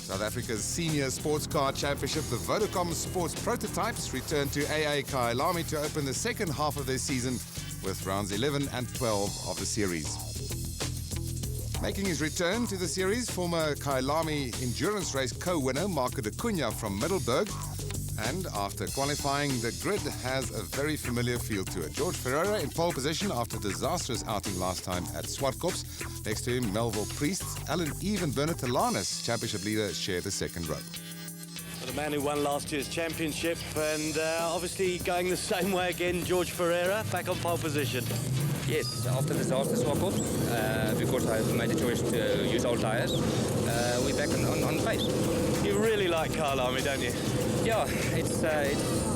South Africa's senior sports car championship, the Vodacom Sports Prototypes, returned to AA Kyalami to open the second half of their season with rounds 11 and 12 of the series. Making his return to the series, former Kyalami endurance race co-winner Marco de Cunha from Middelburg, and after qualifying, the grid has a very familiar feel to it. George Ferreira in pole position after a disastrous outing last time at Swartkops. Next to him, Melville Priest, Alan Eve and Bernard Talanis, championship leader, share the second row. The man who won last year's championship and obviously going the same way again, George Ferreira, back on pole position. Yes, after the disaster Swartkops, because I made the choice to use old tyres, we're back on pace. You really like Kyalami, don't you? Yeah, it's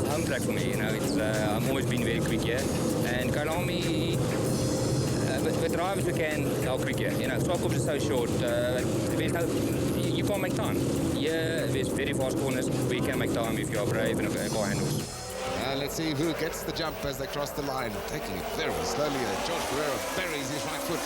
home track for me, you know. I've always been very quick here, and Kyalami, with drivers we can go quick here. You know, Swartkops is so short. You can't make time. Yeah, there's very fast corners where you can make time if you are brave and a car handles. Let's see who gets the jump as they cross the line. Taking it very slowly. George Ferreira buries his right foot.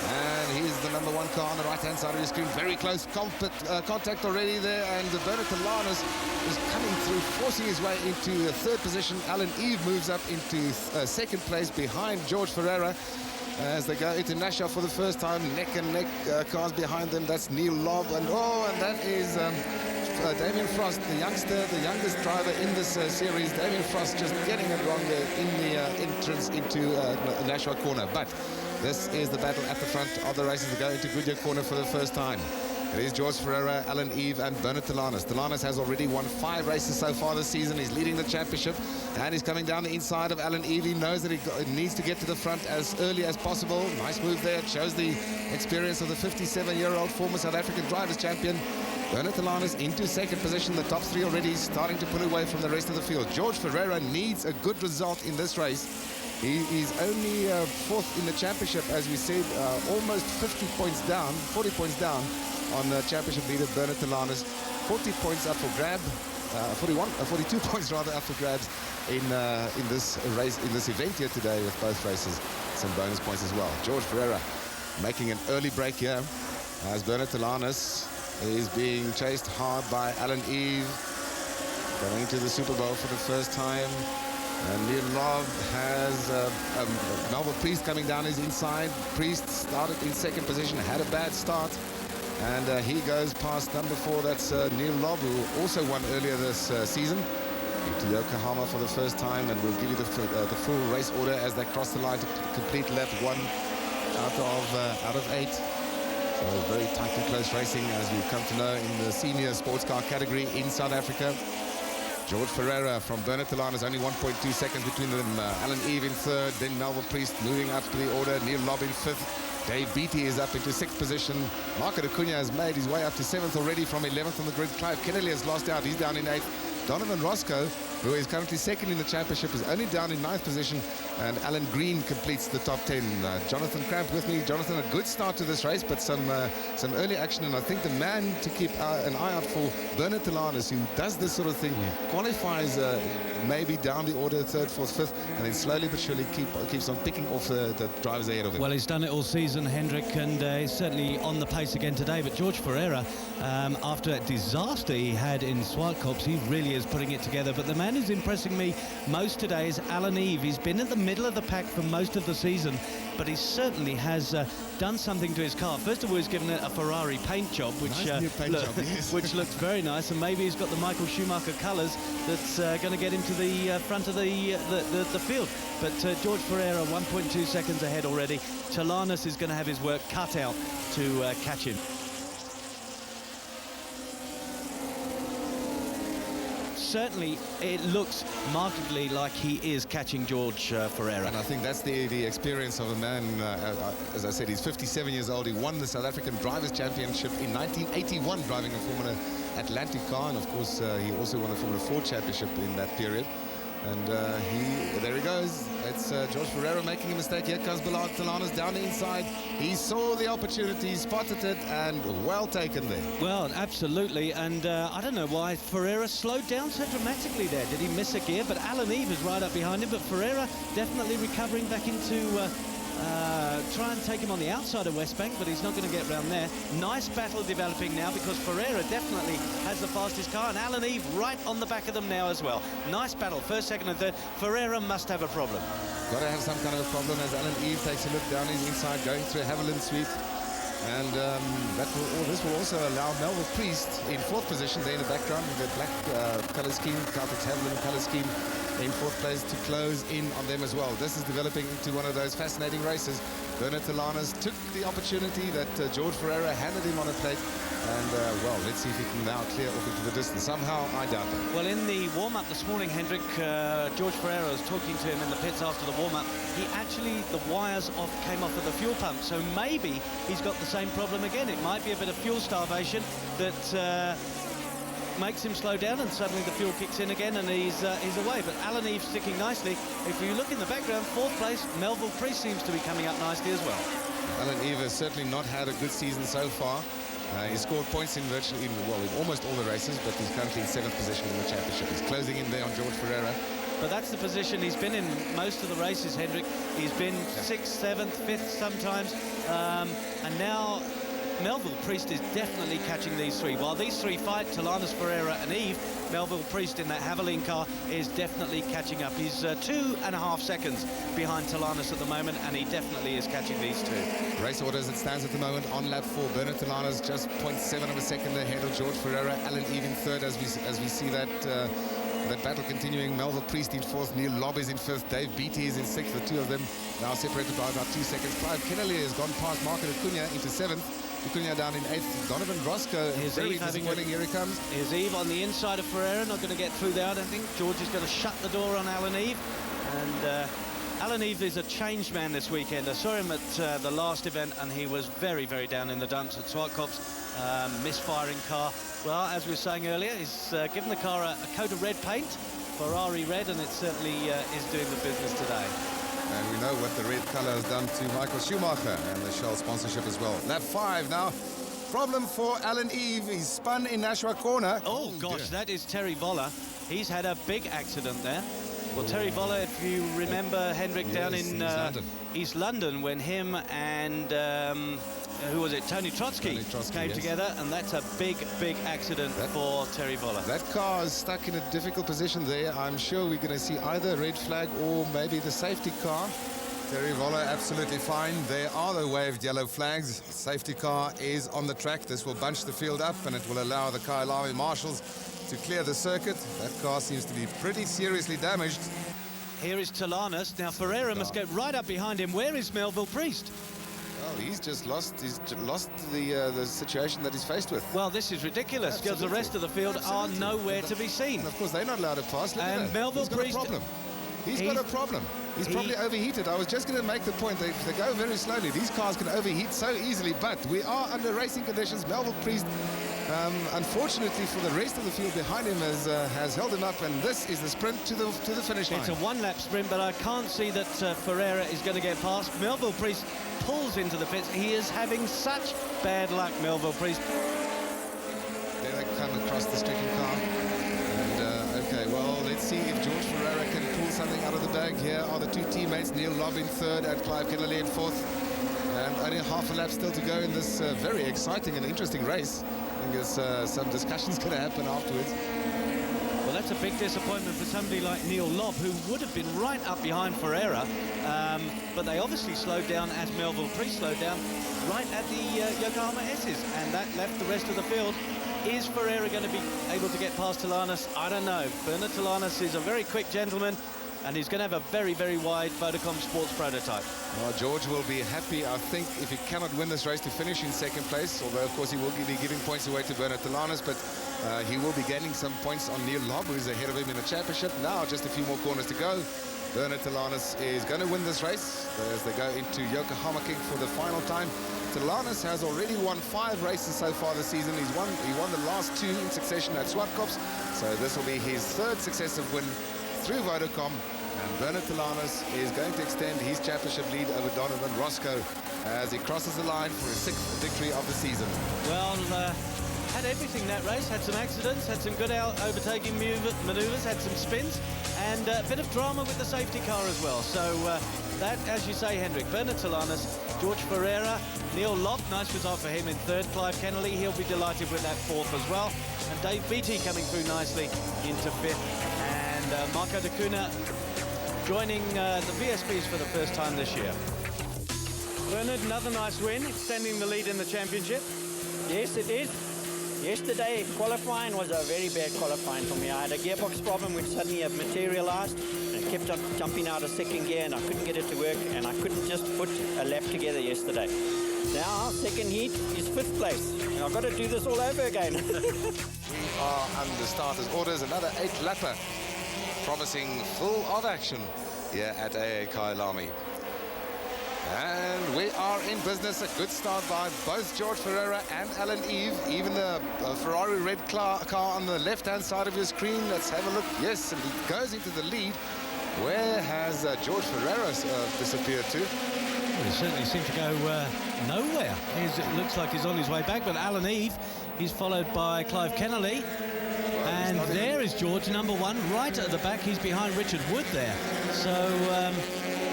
And here's the number one car on the right-hand side of your screen. Very close contact already there. And Bernard Talanis is coming through, forcing his way into third position. Alan Eve moves up into second place behind George Ferreira. As they go into Nashua for the first time, neck and neck cars behind them. That's Neil Lobb, and that is Damien Frost, the youngest driver in this series. Damien Frost just getting it wrong there in the entrance into Nashua corner. But this is the battle at the front of the races to go into Goodyear corner for the first time. It is George Ferreira, Alan Eve and Bernard Talanis. Talanis has already won 5 races so far this season. He's leading the championship and he's coming down the inside of Alan Eve. He knows that he needs to get to the front as early as possible. Nice move there. It shows the experience of the 57-year-old former South African drivers champion. Bernard Talanis into second position. The top 3 already starting to pull away from the rest of the field. George Ferreira needs a good result in this race. He is only 4th in the championship, as we said, almost 40 points down on the championship leader Bernard Talanis. 40 points up for grab, 42 points rather up for grabs in this race, in this event here today with both races. Some bonus points as well. George Ferreira making an early break here as Bernard Talanis is being chased hard by Alan Eve. Going into the Super Bowl for the first time. And Neil Lobb has Melville Priest coming down his inside. Priest started in second position, had a bad start. And he goes past number 4, that's Neil Lobb, who also won earlier this season. To Yokohama for the first time, and we'll give you the full race order as they cross the line to complete lap 1 out of 8. So very tight and close racing, as we've come to know in the senior sports car category in South Africa. George Ferreira from Bernard Talanis, only 1.2 seconds between them. Alan Eve in third, then Melville Priest moving up to the order. Neil Lobb in 5th. Dave Beattie is up into 6th position. Marco de Cunha has made his way up to 7th already from 11th on the grid. Clive Kennedy has lost out. He's down in 8th. Donovan Roscoe, who is currently 2nd in the championship, is only down in 9th position. And Alan Green completes the top 10. Jonathan Cramp with me. Jonathan, a good start to this race, but some early action. And I think the man to keep an eye out for, Bernard Talanis, who does this sort of thing, qualifies maybe down the order, 3rd, 4th, 5th, and then slowly but surely keeps on picking off the drivers ahead of him. Well, he's done it all season, Hendrik, and he's certainly on the pace again today. But George Ferreira, after that disaster he had in Swartkops, he really is putting it together. But the man who's impressing me most today is Alan Eve. He's been in the middle of the pack for most of the season, but he certainly has done something to his car. First of all, he's given it a Ferrari paint job, which nice new paint job, yes. which looks very nice, and maybe he's got the Michael Schumacher colours that's going to get him to the front of the field. But George Ferreira 1.2 seconds ahead already. Talanis is going to have his work cut out to catch him. Certainly, it looks markedly like he is catching George Ferreira. And I think that's the experience of a man, as I said, he's 57 years old. He won the South African Drivers' Championship in 1981, driving a Formula Atlantic car. And, of course, he also won the Formula 4 Championship in that period. And there he goes. It's George Ferreira making a mistake. Here comes Bernard Talanis down the inside. He saw the opportunity, spotted it, and well taken there. Well, absolutely. And I don't know why Ferreira slowed down so dramatically there. Did he miss a gear? But Alan Eve is right up behind him. But Ferreira definitely recovering back into try and take him on the outside of West Bank, but he's not going to get round there. Nice battle developing now because Ferreira definitely has the fastest car, and Alan Eve right on the back of them now as well. Nice battle, first, second and third. Ferreira must have a problem. Got to have some kind of a problem as Alan Eve takes a look down his inside, going through a Haviland sweep. And this will also allow Melville Priest in fourth position there in the background with the black colour scheme, Caltex Haviland colour scheme in fourth place to close in on them as well. This is developing into one of those fascinating races. Bernard Talanas took the opportunity that George Ferreira handed him on a plate. And, well, let's see if he can now clear off into the distance. Somehow, I doubt that. Well, in the warm-up this morning, Hendrik, George Ferreira was talking to him in the pits after the warm-up. He actually, the wires came off of the fuel pump, so maybe he's got the same problem again. It might be a bit of fuel starvation that makes him slow down, and suddenly the fuel kicks in again and he's away. But Alan Eve sticking nicely. If you look in the background, fourth place, Melville Priest seems to be coming up nicely as well. Alan Eve has certainly not had a good season so far. He scored points in virtually, in almost all the races, but he's currently in 7th position in the championship. He's closing in there on George Ferreira. But that's the position he's been in most of the races, Hendrik. He's been 6th, 7th, 5th sometimes. And now Melville Priest is definitely catching these three. While these three fight, Talanas, Ferreira and Eve, Melville Priest in that Haviland car is definitely catching up. He's 2.5 seconds behind Talanas at the moment, and he definitely is catching these two. Race order as it stands at the moment on lap 4. Bernard Talanas just 0.7 of a second ahead of George Ferreira. Alan Eve in third as we see that battle continuing. Melville Priest in fourth. Neil Lobb is in fifth. Dave Beattie is in sixth. The two of them now separated by about 2 seconds. Clive Kennelly has gone past Marco Acuna into seventh. Acuna down in 8th. Donovan Roscoe, very disappointing. Here he comes. Here's Eve on the inside of Ferreira, not going to get through there, I don't think. George is going to shut the door on Alan Eve. And Alan Eve is a changed man this weekend. I saw him at the last event, and he was very, very down in the dumps at Swartkops. Misfiring car. Well, as we were saying earlier, he's given the car a coat of red paint, Ferrari red, and it certainly is doing the business today. And we know what the red colour has done to Michael Schumacher and the Shell sponsorship as well. Lap 5 now. Problem for Alan Eve. He's spun in Nashua corner. Oh, gosh, dear. That is Terry Voller. He's had a big accident there. Well, Terry Voller, if you remember, Hendrik, yes, down in East London, when him and who was it? Tony Trotsky came together, and that's a big, big accident for Terry Voller. That car is stuck in a difficult position there. I'm sure we're going to see either a red flag or maybe the safety car. Terry Voller absolutely fine. There are the waved yellow flags. Safety car is on the track. This will bunch the field up, and it will allow the Kyalami marshals to clear the circuit. That car seems to be pretty seriously damaged. Here is Talanas. Now Ferreira must get right up behind him. Where is Melville Priest? Well, he's just lost. He's lost the situation that he's faced with. Well, this is ridiculous because the rest of the field are nowhere to be seen. And of course, they're not allowed to pass. And Melville Priest, he's got a problem. He's probably overheated. I was just going to make the point. They go very slowly. These cars can overheat so easily, but we are under racing conditions. Melville Priest, unfortunately for the rest of the field behind him, has held him up, and this is the sprint to the finish line. It's a one-lap sprint, but I can't see that Ferreira is going to get past. Melville Priest pulls into the pits. He is having such bad luck, Melville Priest. There they come across the stricken car. And, okay, well, let's see if George Ferreira can pull something out of the bag. Here are the two teammates, Neil Lobb in third and Clive Kennelly in fourth. And only half a lap still to go in this very exciting and interesting race. I think there's some discussions going to happen afterwards. Well, that's a big disappointment for somebody like Neil Lobb, who would have been right up behind Ferreira. But they obviously slowed down as Melville Priest slowed down right at the Yokohama S's, and that left the rest of the field. Is Ferreira going to be able to get past Talanas? I don't know. Bernard Talanas is a very quick gentleman, and he's going to have a very, very wide Vodacom Sports prototype. Well, George will be happy, I think, if he cannot win this race, to finish in second place, although, of course, he will be giving points away to Bernard Talanas, but he will be gaining some points on Neil Lobb, who's ahead of him in the championship. Now, just a few more corners to go. Bernard Talanas is going to win this race as they go into Yokohama King for the final time. Talanas has already won 5 races so far this season. He won the last 2 in succession at Swartkops, so this will be his 3rd successive win through Vodacom. And Bernard Talanas is going to extend his championship lead over Donovan Roscoe as he crosses the line for his 6th victory of the season. Well, had had everything that race. Had some accidents, had some good overtaking manoeuvres, had some spins, and a bit of drama with the safety car as well. So that, as you say, Hendrik, Bernard Tolanas, George Ferreira, Neil Lobb, nice result for him in third. Clive Kennelly, he'll be delighted with that fourth as well. And Dave Beattie coming through nicely into fifth. And Marco de Cunha joining the VSPs for the first time this year. Bernard, another nice win, extending the lead in the championship. Yes, it is. Yesterday, qualifying was a very bad qualifying for me. I had a gearbox problem which suddenly materialized, and it kept on jumping out of second gear, and I couldn't get it to work, and I couldn't just put a lap together yesterday. Now, second heat is fifth place. I've got to do this all over again. We are under starters' orders. Another 8-lapper, promising full of action here at AA Kyalami. And we are in business. A good start by both George Ferreira and Alan Eve. Even the Ferrari red car on the left-hand side of your screen. Let's have a look. Yes, and he goes into the lead. Where has George Ferreira disappeared to? Well, he certainly seemed to go nowhere. It looks like he's on his way back, but Alan Eve, he's followed by Clive Kennelly. And there is George, number one, right at the back. He's behind Richard Wood there. So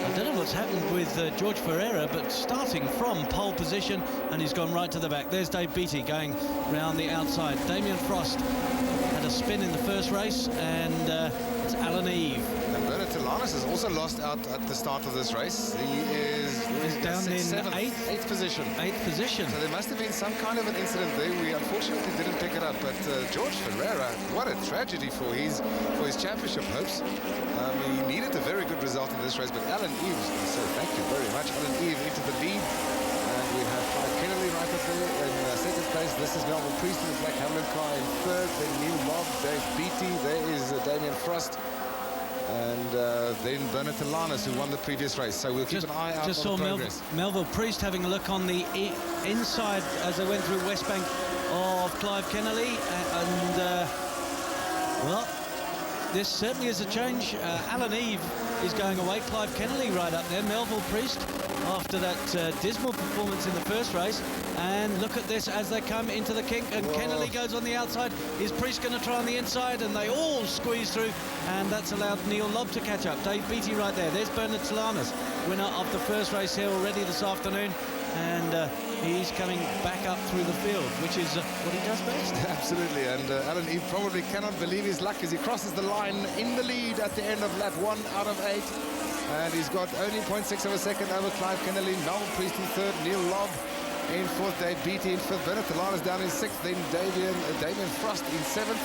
I don't know what's happened with George Ferreira, but starting from pole position, and he's gone right to the back. There's Dave Beattie going round the outside. Damien Frost had a spin in the first race, and it's Alan Eve. And Bernard Tolanas has also lost out at the start of this race. He is down in eighth position. Eighth position. So there must have been some kind of an incident there. We unfortunately didn't pick it up, but George Ferreira, what a tragedy for his championship hopes. He needed a very good result in this race, but Alan Eve, so thank you very much. Alan Eve into the lead, and we have Clive Kennelly right up there in second place. This is Melville Priest in the black Hamlin car in third, then Neil Lobb, Dave Beattie, there is Damien Frost, and then Bernard Tolanas, who won the previous race. So we'll keep an eye out on the progress. Melville Priest having a look on the inside as they went through West Bank of Clive Kennelly, and well, this certainly is a change. Alan Eve is going away. Clive Kennelly right up there. Melville Priest after that dismal performance in the first race. And look at this as they come into the kink. And Kennelly goes on the outside. Is Priest going to try on the inside? And they all squeeze through. And that's allowed Neil Lobb to catch up. Dave Beattie right there. There's Bernard Tolanas, winner of the first race here already this afternoon. And he's coming back up through the field, which is what he does best. Absolutely, and Alan Eve probably cannot believe his luck as he crosses the line in the lead at the end of lap 1 out of 8. And he's got only 0.6 of a second over Clive Kennelly, Melville Priest in third, Neil Lobb in fourth, Dave Beattie in fifth, Bernard Tolanas down in sixth, then Damien Frost in seventh.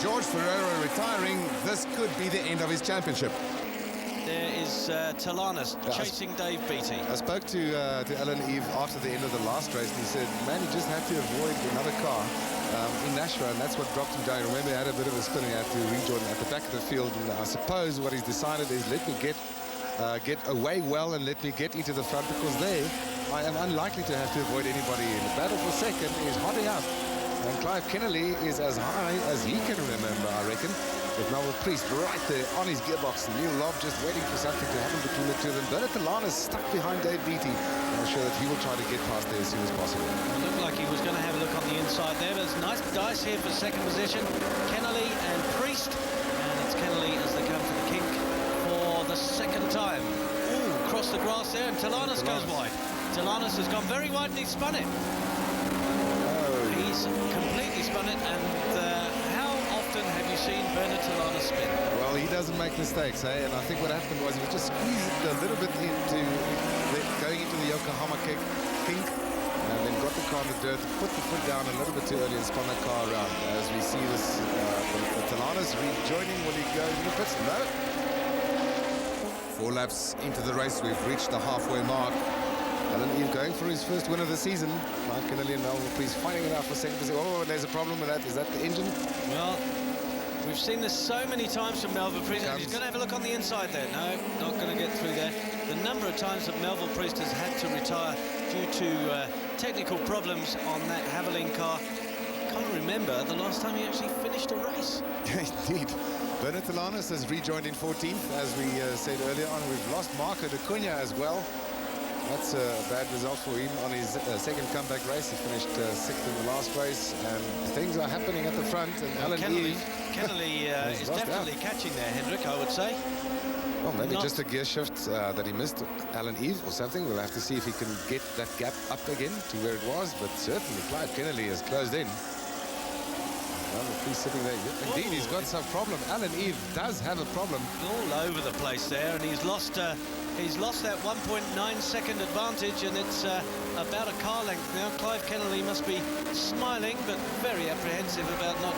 George Ferreira retiring. This could be the end of his championship. There is Tolanas chasing Dave Beattie. I spoke to Alan Eve after the end of the last race, and he said, man, he just had to avoid another car in Nashua, and that's what dropped him down. Remember, he had a bit of a spin, he had to rejoin at the back of the field, and I suppose what he's decided is let me get away well and let me get into the front, because there I am unlikely to have to avoid anybody. In the battle for second is hotting up, and Clive Kennelly is as high as he can remember, I reckon, with Melville Priest right there on his gearbox. Neil Lobb just waiting for something to happen between the two of them. Bernard Tolanas stuck behind Dave Beattie. I'm sure that he will try to get past there as soon as possible. It looked like he was going to have a look on the inside there. There's nice dice here for second position. Kennelly and Priest. And it's Kennelly as they come to the kink for the second time. Ooh, across the grass there, and Tolanas goes wide. Tolanas has gone very wide and he's spun it. He's completely spun it, and how often have you seen Bernard Tolanas spin? Well, he doesn't make mistakes, eh? And I think what happened was he was just squeezed a little bit into going into the Yokohama kink, and then got the car in the dirt, put the foot down a little bit too early and spun the car around. As we see this, Tolanas rejoining. Will he go into the pits? No. 4 laps into the race, we've reached the halfway mark. Alan Eve going for his first win of the season. Clive Kennelly and Melville Priest fighting it out for second position. Oh, there's a problem with that. Is that the engine? Well, we've seen this so many times from Melville Priest. He's going to have a look on the inside there. No, not going to get through there. The number of times that Melville Priest has had to retire due to technical problems on that Haviland car. Can't remember the last time he actually finished a race. Indeed. Bernard Tolanas has rejoined in 14th. As we said earlier on, we've lost Marco de Cunha as well. That's a bad result for him on his second comeback race. He finished sixth in the last race, and things are happening at the front. And Alan Eve Kennelly is definitely catching there, Hendrik, I would say. Well, maybe just a gear shift that he missed, Alan Eve or something. We'll have to see if he can get that gap up again to where it was, but certainly Clive Kennelly has closed in. Well, he's sitting there. Indeed, he's got some problem. Alan Eve does have a problem. All over the place there, and he's lost that 1.9-second advantage, and it's about a car length now. Clive Kennelly must be smiling, but very apprehensive about not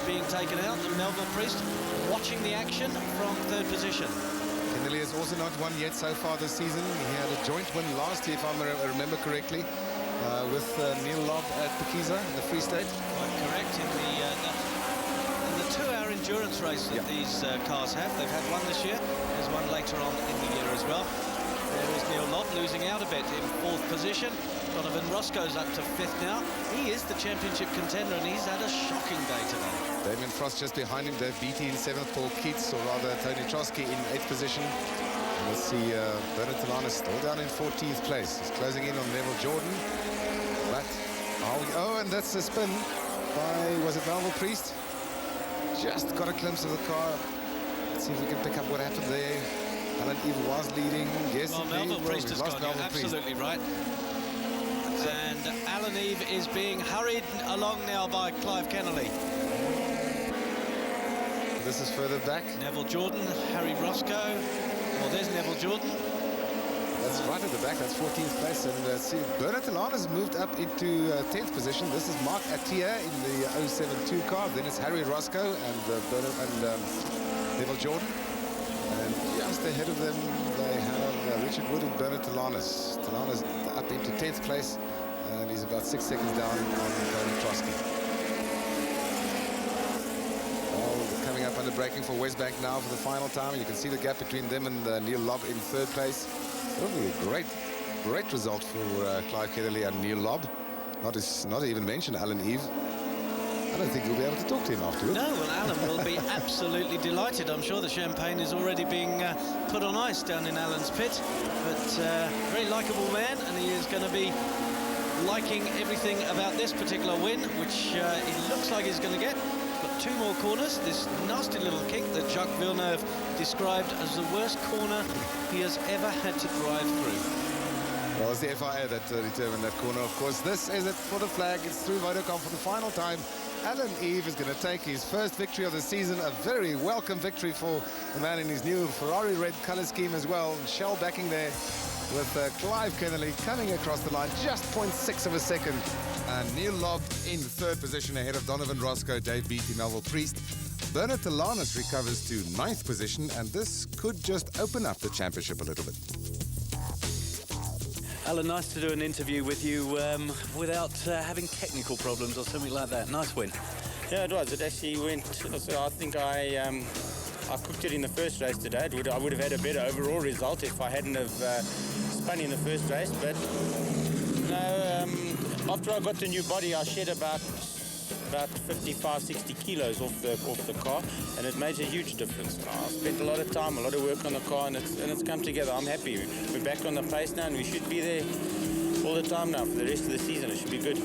being taken out. And Melville Priest watching the action from third position. Kennelly has also not won yet so far this season. He had a joint win last year, if I remember correctly, with Neil Lobb at Pekiza in the Free State. Quite correct. In the 2-hour endurance race that these cars have, they've had one this year. There's one later on in the year as well. There is Neil Lobb losing out a bit in fourth position. Donovan Roscoe's up to fifth now. He is the championship contender, and he's had a shocking day today. Damien Frost just behind him. Dave Beattie in seventh. Paul Keats, or rather Tony Trotsky, in eighth position. And let's see, Bernard Talana still down in 14th place. He's closing in on Neville Jordan. But, and that's a spin by, was it Melville Priest? Just got a glimpse of the car. Let's see if we can pick up what happened there. Alan Eve was leading. Yes, well, Melville Priest has gone. You're absolutely right. And Alan Eve is being hurried along now by Clive Kennelly. This is further back. Neville Jordan, Harry Roscoe. Well, there's Neville Jordan. That's right at the back. That's 14th place. And see, Bernard Talana's moved up into 10th position. This is Mark Attia in the 072 car. Then it's Harry Roscoe and Neville Jordan. And just ahead of them, they have Richard Wood and Bernard Talana's. Talana's up into 10th place, and he's about 6 seconds down on Tony Trotsky. Coming up under braking for Westbank now for the final time. You can see the gap between them and Neil Lobb in third place. Really a great result for Clive Kennelly and Neil Lobb. Not to even mention Alan Eve. I don't think you'll be able to talk to him afterwards. No, well, Alan will be absolutely delighted. I'm sure the champagne is already being put on ice down in Alan's pit. But very likeable man, and he is going to be liking everything about this particular win, which it looks like he's going to get. But 2 more corners. This nasty little kick that Jacques Villeneuve described as the worst corner he has ever had to drive through. Well, it's the FIA that determined that corner, of course. This is it for the flag. It's through Vodacom for the final time. Alan Eve is going to take his first victory of the season. A very welcome victory for the man in his new Ferrari red color scheme as well. Shell backing there with Clive Kennelly coming across the line, just 0.6 of a second. And Neil Lobb in third position ahead of Donovan Roscoe, Dave Beattie, Melville Priest. Bernard Talanis recovers to 9th position, and this could just open up the championship a little bit. Alan, nice to do an interview with you without having technical problems or something like that. Nice win. Yeah, it was. It actually went. So I think I cooked it in the first race today. I would have had a better overall result if I hadn't have spun in the first race. But no, after I got the new body, I shed about 55, 60 kilos off the car, and it made a huge difference. I spent a lot of time, a lot of work on the car, and it's come together. I'm happy. We're back on the pace now, and we should be there all the time now for the rest of the season. It should be good.